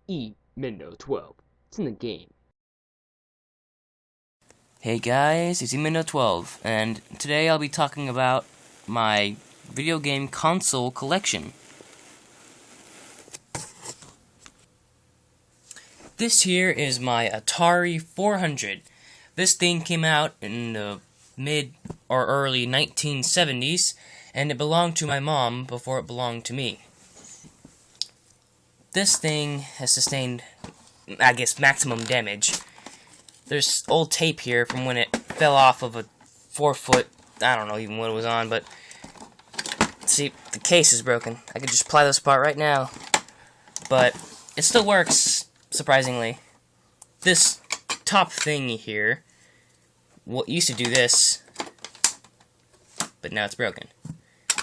eMendo12. It's in the game. Hey guys, it's eMendo12, and today I'll be talking about my video game console collection. This here is my Atari 400. This thing came out in the mid or early 1970s, and it belonged to my mom before it belonged to me. This thing has sustained, I guess, maximum damage. There's old tape here from when it fell off of a 4-foot, I don't know even what it was on, but see, the case is broken. I could just pry this apart right now, but it still works, surprisingly. This top thing here, what used to do this, but now it's broken.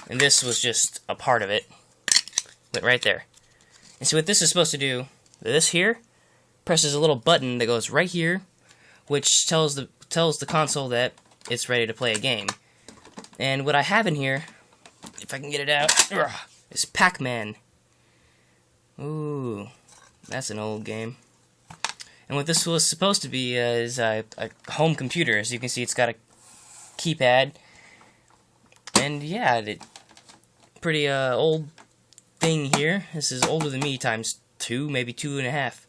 And this was just a part of it, but right there. And see what this is supposed to do, this here presses a little button that goes right here, which tells the console that it's ready to play a game. And what I have in here, if I can get it out, is Pac-Man. Ooh, that's an old game. And what this was supposed to be is a home computer. As you can see, it's got a keypad. And yeah, pretty old thing here. This is older than me times 2, maybe 2.5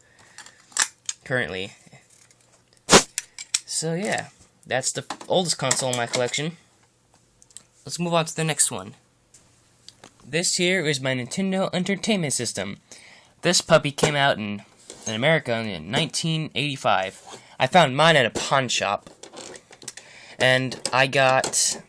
currently. So yeah, that's the oldest console in my collection. Let's move on to the next one. This here is my Nintendo Entertainment System. This puppy came out in America in 1985. I found mine at a pawn shop. And I got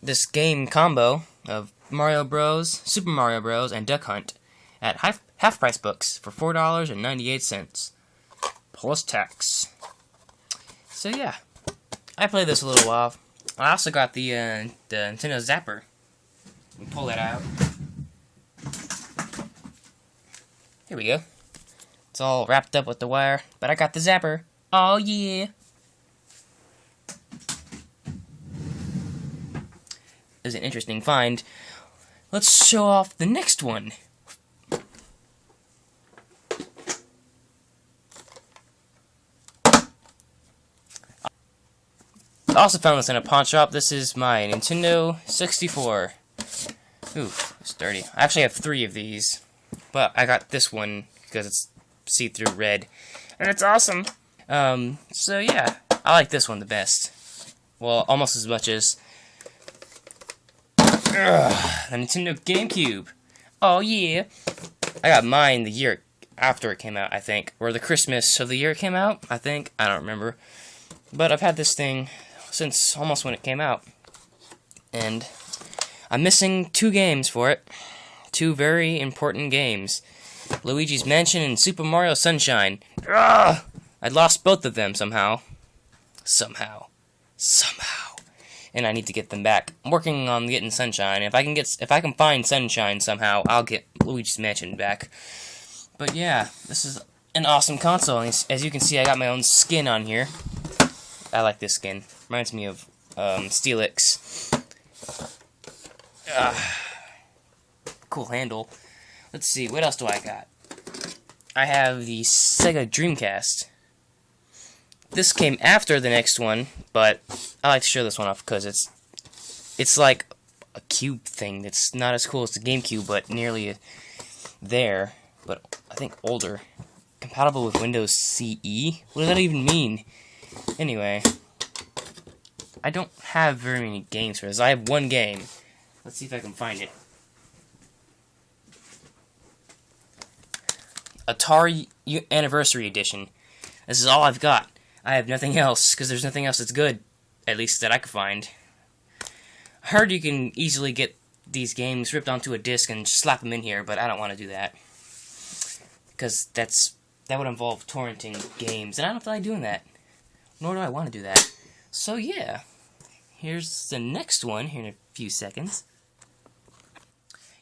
this game combo of Mario Bros, Super Mario Bros, and Duck Hunt at half price books for $4.98. Plus tax. So yeah, I played this a little while. I also got the Nintendo Zapper. Let me pull that out. Here we go. It's all wrapped up with the wire, but I got the Zapper. Oh yeah. It was an interesting find. Let's show off the next one. I also found this in a pawn shop. This is my Nintendo 64. Ooh, it's dirty. I actually have 3 of these, but I got this one because it's see-through red, and it's awesome. So yeah, I like this one the best. Well, almost as much as the Nintendo GameCube. Oh yeah. I got mine the year after it came out, I think, or the Christmas of the year it came out, I think. I don't remember. But I've had this thing since almost when it came out. And I'm missing 2 games for it. 2 very important games. Luigi's Mansion and Super Mario Sunshine. Ugh! I lost both of them somehow. Somehow. And I need to get them back. I'm working on getting Sunshine. If I can find Sunshine somehow, I'll get Luigi's Mansion back. But yeah, this is an awesome console. As you can see, I got my own skin on here. I like this skin. Reminds me of Steelix. Cool handle. Let's see, what else do I got? I have the Sega Dreamcast. This came after the next one, but I like to show this one off because it's like a cube thing that's not as cool as the GameCube, but nearly there, but I think older. Compatible with Windows CE? What does that even mean? Anyway, I don't have very many games for this. I have 1 game. Let's see if I can find it. Atari Anniversary Edition. This is all I've got. I have nothing else, because there's nothing else that's good, at least that I could find. I heard you can easily get these games ripped onto a disc and slap them in here, but I don't want to do that. Because that would involve torrenting games, and I don't feel like doing that. Nor do I want to do that. So yeah, here's the next one here in a few seconds.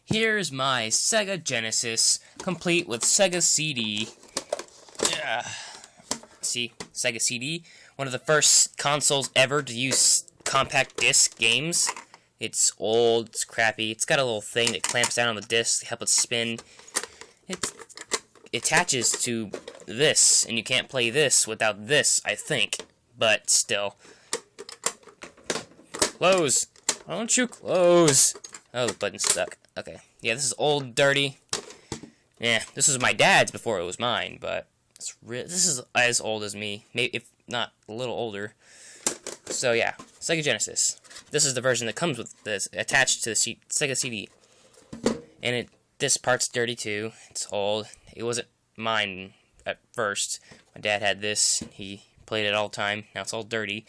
Here's my Sega Genesis, complete with Sega CD. See, Sega CD, one of the first consoles ever to use compact disc games. It's old, it's crappy. It's got a little thing that clamps down on the disc to help it spin. It attaches to this, and you can't play this without this, I think. But still. Close! Why don't you close? Oh, the button's stuck. Okay. Yeah, this is old, dirty. Yeah, this was my dad's before it was mine, but this is as old as me, maybe if not a little older. So yeah, Sega Genesis. This is the version that comes with this attached to the Sega CD, and this part's dirty too. It's old. It wasn't mine at first. My dad had this. He played it all the time. Now it's all dirty,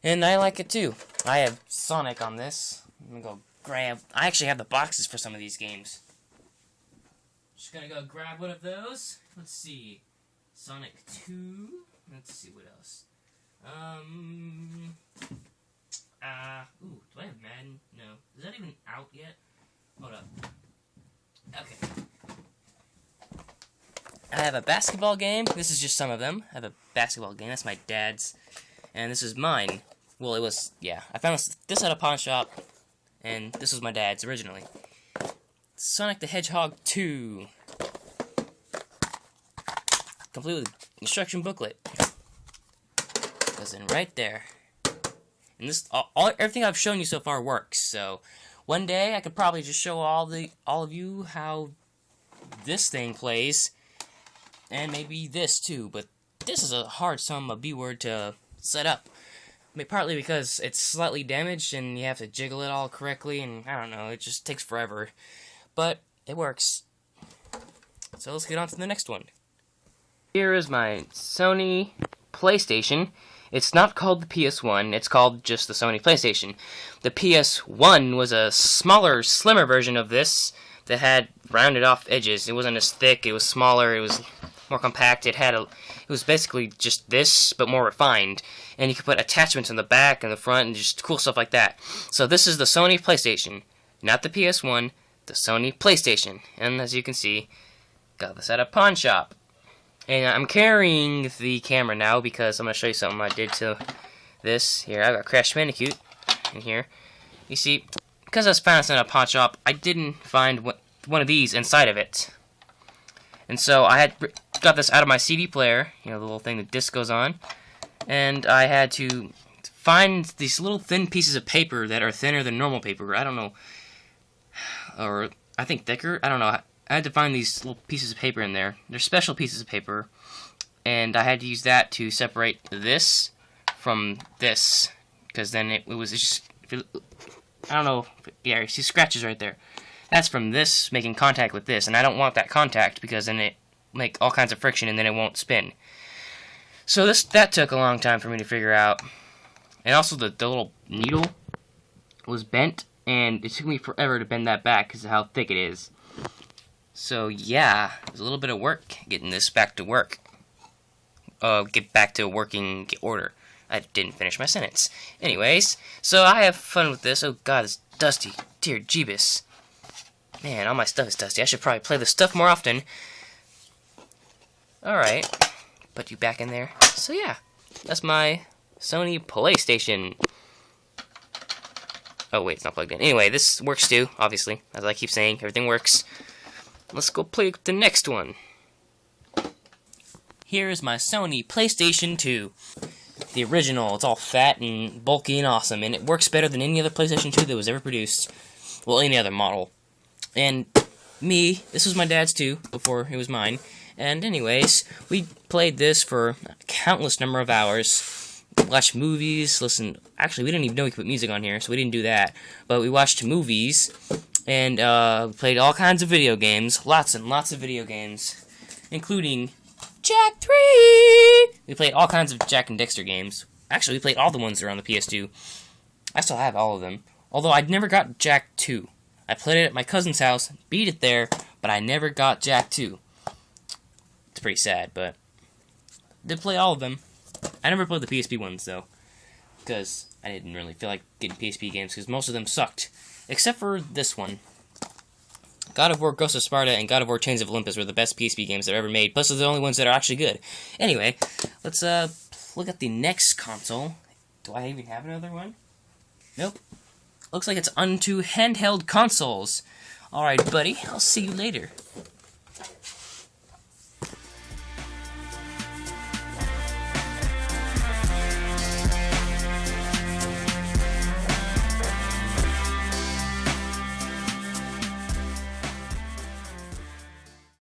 and I like it too. I have Sonic on this. I'm gonna go grab. I actually have the boxes for some of these games. Just gonna go grab one of those. Let's see. Sonic 2. Let's see what else. Ooh, do I have Madden? No. Is that even out yet? Hold up. Okay. I have a basketball game. This is just some of them. I have a basketball game. That's my dad's. And this is mine. Well, it was, yeah. I found this at a pawn shop. And this was my dad's originally. Sonic the Hedgehog 2. Complete with instruction booklet. Goes in right there. And this, everything I've shown you so far works. So one day I could probably just show all of you how this thing plays, and maybe this too. But this is a hard a B word to set up. I mean, partly because it's slightly damaged and you have to jiggle it all correctly, and I don't know, it just takes forever. But it works. So let's get on to the next one. Here is my Sony PlayStation. It's not called the PS1, it's called just the Sony PlayStation. The PS1 was a smaller, slimmer version of this that had rounded off edges. It wasn't as thick, it was smaller, it was more compact. It was basically just this, but more refined. And you could put attachments in the back and the front and just cool stuff like that. So this is the Sony PlayStation, not the PS1, the Sony PlayStation. And as you can see, got this at a pawn shop. And I'm carrying the camera now because I'm going to show you something I did to this. Here, I got Crash Bandicoot in here. You see, because I was found in a pawn shop, I didn't find one of these inside of it. And so I had got this out of my CD player, you know, the little thing the disc goes on. And I had to find these little thin pieces of paper that are thinner than normal paper. I don't know. Or, I think thicker. I don't know. I had to find these little pieces of paper in there. They're special pieces of paper, and I had to use that to separate this from this, because then it was just, I don't know, yeah, you see scratches right there. That's from this making contact with this, and I don't want that contact, because then it make all kinds of friction, and then it won't spin. So that took a long time for me to figure out. And also the little needle was bent, and it took me forever to bend that back because of how thick it is. So yeah, it was a little bit of work getting this back to work. Get back to working order. I didn't finish my sentence. Anyways, so I have fun with this. Oh god, it's dusty. Dear Jeebus. Man, all my stuff is dusty. I should probably play this stuff more often. Alright. Put you back in there. So yeah, that's my Sony PlayStation. Oh wait, it's not plugged in. Anyway, this works too, obviously. As I keep saying, everything works. Let's go play the next one. Here is my Sony PlayStation 2. The original. It's all fat and bulky and awesome, and it works better than any other PlayStation 2 that was ever produced. Well, any other model. And this was my dad's too, before it was mine. And anyways, we played this for a countless number of hours. Watched movies, listened. Actually, we didn't even know we could put music on here, so we didn't do that. But we watched movies. And played all kinds of video games, lots and lots of video games, including Jak 3! We played all kinds of Jak and Dexter games. Actually, we played all the ones that are on the PS2. I still have all of them. Although I never got Jak 2. I played it at my cousin's house, beat it there, but I never got Jak 2. It's pretty sad, but I did play all of them. I never played the PSP ones, though, because I didn't really feel like getting PSP games, because most of them sucked. Except for this one. God of War Ghost of Sparta and God of War Chains of Olympus were the best PSP games that ever made. Plus, they're the only ones that are actually good. Anyway, let's look at the next console. Do I even have another one? Nope. looks like it's onto handheld consoles. Alright, buddy, I'll see you later.